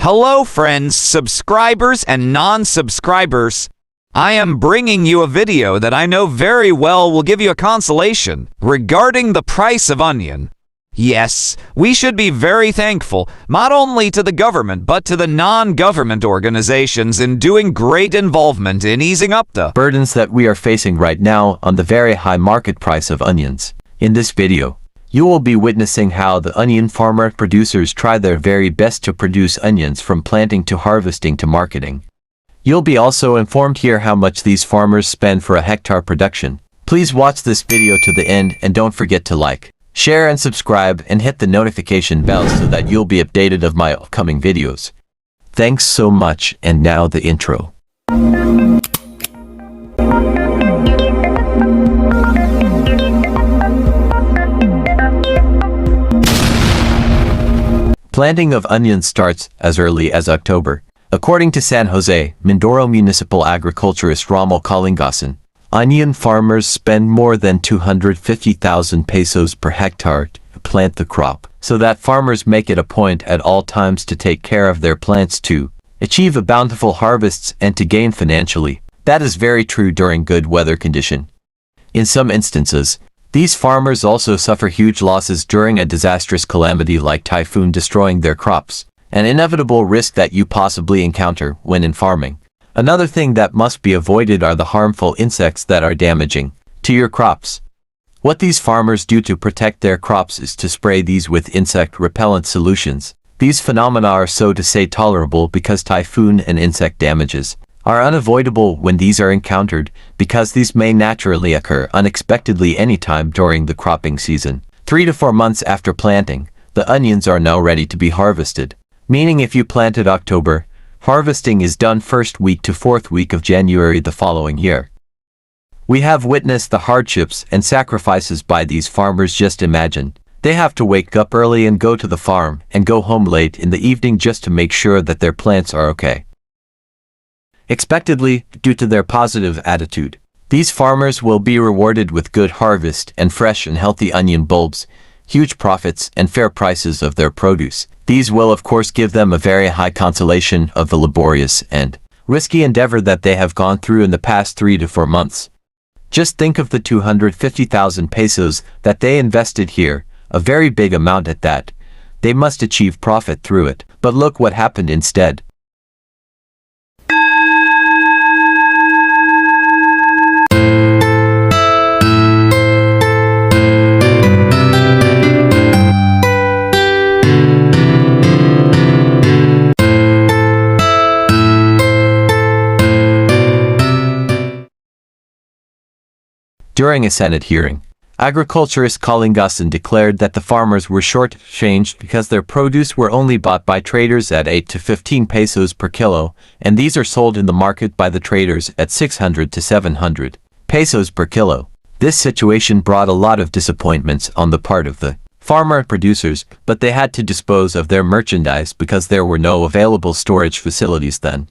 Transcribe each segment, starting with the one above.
Hello friends, subscribers and non-subscribers. I am bringing you a video that I know very well will give you a consolation regarding the price of onion. Yes, we should be very thankful, not only to the government, but to the non-government organizations in doing great involvement in easing up the burdens that we are facing right now on the very high market price of onions. In this video, you will be witnessing how the onion farmer producers try their very best to produce onions from planting to harvesting to marketing. You'll be also informed here how much these farmers spend for a hectare production. Please watch this video to the end and don't forget to like, share and subscribe and hit the notification bell so that you'll be updated of my upcoming videos. Thanks so much, and now the intro. Planting of onions starts as early as October. According to San Jose, Mindoro municipal agriculturist Rommel Kalingasan, onion farmers spend more than 250,000 pesos per hectare to plant the crop, so that farmers make it a point at all times to take care of their plants to achieve a bountiful harvests and to gain financially. That is very true during good weather condition. In some instances, these farmers also suffer huge losses during a disastrous calamity like typhoon destroying their crops, an inevitable risk that you possibly encounter when in farming. Another thing that must be avoided are the harmful insects that are damaging to your crops. What these farmers do to protect their crops is to spray these with insect repellent solutions. These phenomena are so to say tolerable because typhoon and insect damages are unavoidable when these are encountered, because these may naturally occur unexpectedly anytime during the cropping season. 3 to 4 months after planting, the onions are now ready to be harvested. Meaning if you planted October, harvesting is done first week to fourth week of January the following year. We have witnessed the hardships and sacrifices by these farmers. Just imagine. They have to wake up early and go to the farm and go home late in the evening just to make sure that their plants are okay. Expectedly, due to their positive attitude, these farmers will be rewarded with good harvest and fresh and healthy onion bulbs, huge profits and fair prices of their produce. These will of course give them a very high consolation of the laborious and risky endeavor that they have gone through in the past 3 to 4 months. Just think of the 250,000 pesos that they invested here, a very big amount at that. They must achieve profit through it, but look what happened instead. During a Senate hearing, agriculturist Kalingasan declared that the farmers were short-changed because their produce were only bought by traders at 8 to 15 pesos per kilo, and these are sold in the market by the traders at 600 to 700 pesos per kilo. This situation brought a lot of disappointments on the part of the farmer producers, but they had to dispose of their merchandise because there were no available storage facilities then.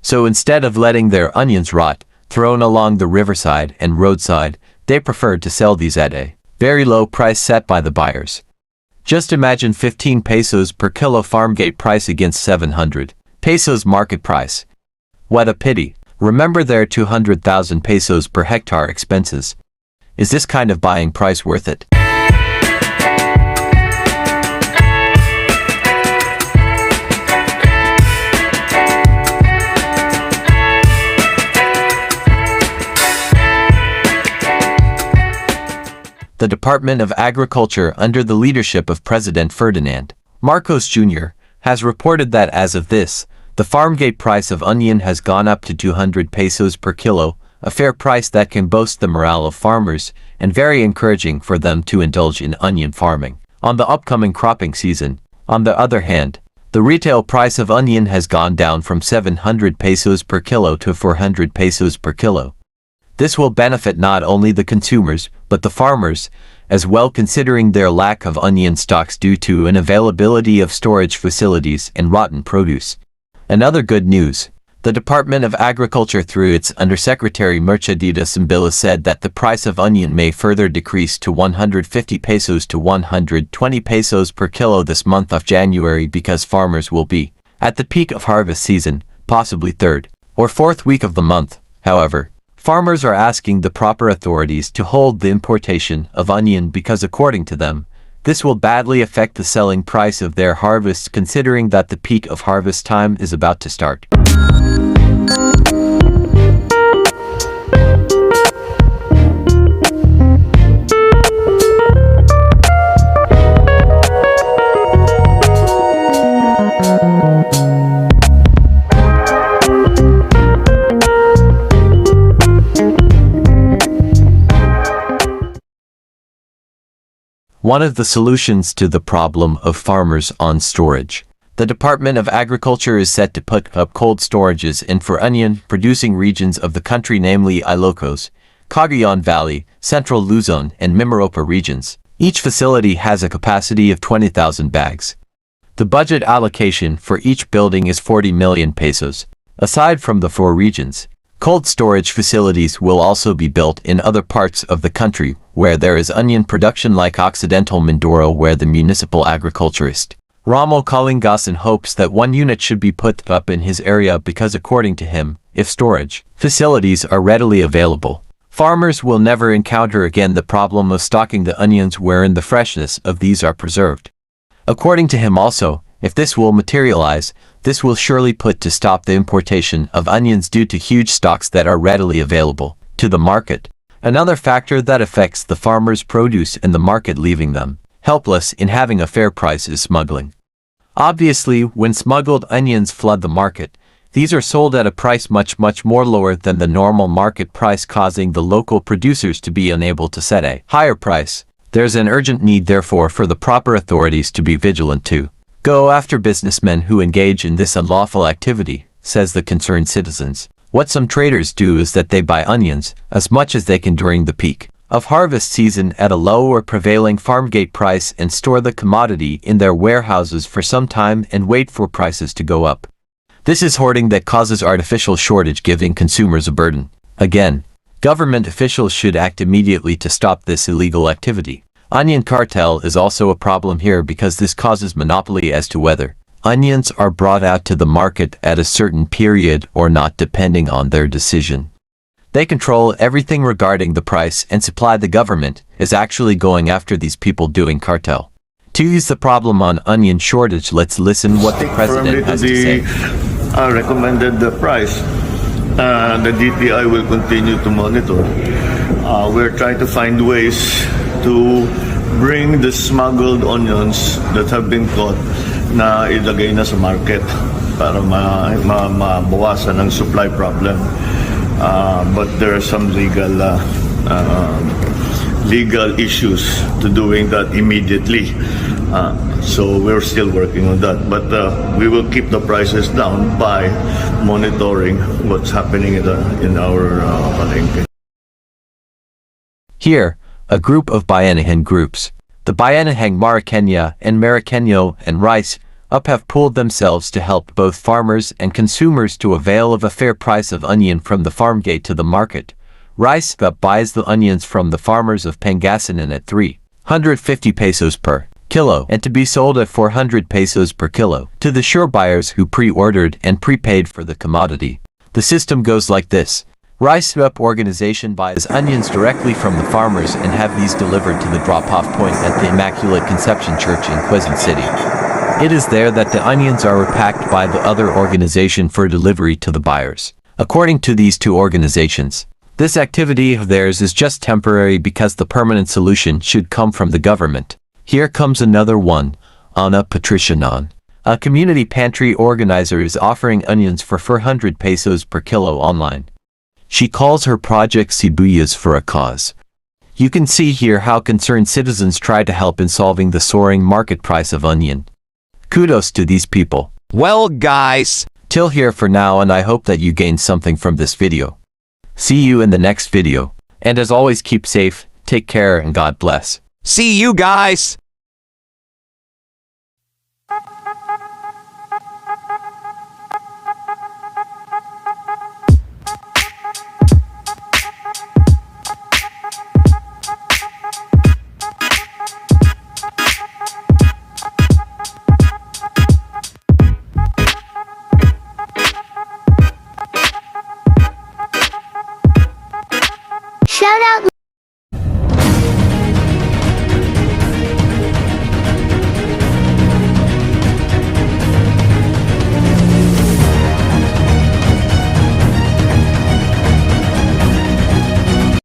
So instead of letting their onions rot, thrown along the riverside and roadside, they preferred to sell these at a very low price set by the buyers. Just imagine 15 pesos per kilo farm gate price against 700 pesos market price. What a pity. Remember their 200,000 pesos per hectare expenses. Is this kind of buying price worth it? The Department of Agriculture under the leadership of President Ferdinand Marcos Jr. has reported that as of this, the farm gate price of onion has gone up to 200 pesos per kilo, a fair price that can boost the morale of farmers and very encouraging for them to indulge in onion farming on the upcoming cropping season. On the other hand, the retail price of onion has gone down from 700 pesos per kilo to 400 pesos per kilo. This will benefit not only the consumers, but the farmers as well, considering their lack of onion stocks due to an availability of storage facilities and rotten produce. Another good news. The Department of Agriculture through its Undersecretary Mercedita Simbila said that the price of onion may further decrease to 150 pesos to 120 pesos per kilo this month of January because farmers will be At the peak of harvest season, possibly third or fourth week of the month, however, farmers are asking the proper authorities to hold the importation of onion because according to them, this will badly affect the selling price of their harvests considering that the peak of harvest time is about to start. One of the solutions to the problem of farmers on storage. The Department of Agriculture is set to put up cold storages in for onion producing regions of the country, namely Ilocos, Cagayan Valley, Central Luzon, and Mimaropa regions. Each facility has a capacity of 20,000 bags. The budget allocation for each building is 40 million pesos. Aside from the 4 regions, cold storage facilities will also be built in other parts of the country where there is onion production, like Occidental Mindoro, where the municipal agriculturist Ramo Kalingasan hopes that 1 unit should be put up in his area because according to him, if storage facilities are readily available, farmers will never encounter again the problem of stocking the onions wherein the freshness of these are preserved. According to him also, if this will materialize, this will surely put to stop the importation of onions due to huge stocks that are readily available to the market. Another factor that affects the farmers' produce in the market, leaving them helpless in having a fair price, is smuggling. Obviously, when smuggled onions flood the market, these are sold at a price much more lower than the normal market price, causing the local producers to be unable to set a higher price. There's an urgent need therefore for the proper authorities to be vigilant to go after businessmen who engage in this unlawful activity, says the concerned citizens. What some traders do is that they buy onions as much as they can during the peak of harvest season at a low or prevailing farm gate price and store the commodity in their warehouses for some time and wait for prices to go up. This is hoarding that causes artificial shortage, giving consumers a burden. Again, government officials should act immediately to stop this illegal activity. Onion cartel is also a problem here because this causes monopoly as to whether onions are brought out to the market at a certain period or not, depending on their decision. They control everything regarding the price and supply. The government is actually going after these people doing cartel. To ease the problem on onion shortage, let's listen what the president has to say. Recommended the price. The DTI will continue to monitor. We're trying to find ways to bring the smuggled onions that have been caught na ilagay na sa market para mabawasan ang supply problem. But there are some legal issues to doing that immediately. So we're still working on that. But we will keep the prices down by monitoring what's happening in our palengke. Here, a group of Bayanihan groups, the Bayanihan Mariqueña and Mariqueño and Rice Up, have pulled themselves to help both farmers and consumers to avail of a fair price of onion from the farm gate to the market. Rice Up buys the onions from the farmers of Pangasinan at 350 pesos per kilo and to be sold at 400 pesos per kilo to the sure buyers who pre-ordered and prepaid for the commodity. The system goes like this. Rice Up organization buys onions directly from the farmers and have these delivered to the drop-off point at the Immaculate Conception Church in Quezon City. It is there that the onions are repacked by the other organization for delivery to the buyers. According to these two organizations, this activity of theirs is just temporary because the permanent solution should come from the government. Here comes another one. Ana Patricianon, a community pantry organizer, is offering onions for 400 pesos per kilo online. She calls her project Sibuyas for a Cause. You can see here how concerned citizens try to help in solving the soaring market price of onion. Kudos to these people. Well, guys, till here for now, and I hope that you gained something from this video. See you in the next video. And as always, keep safe, take care, and God bless. see you guys. Shout out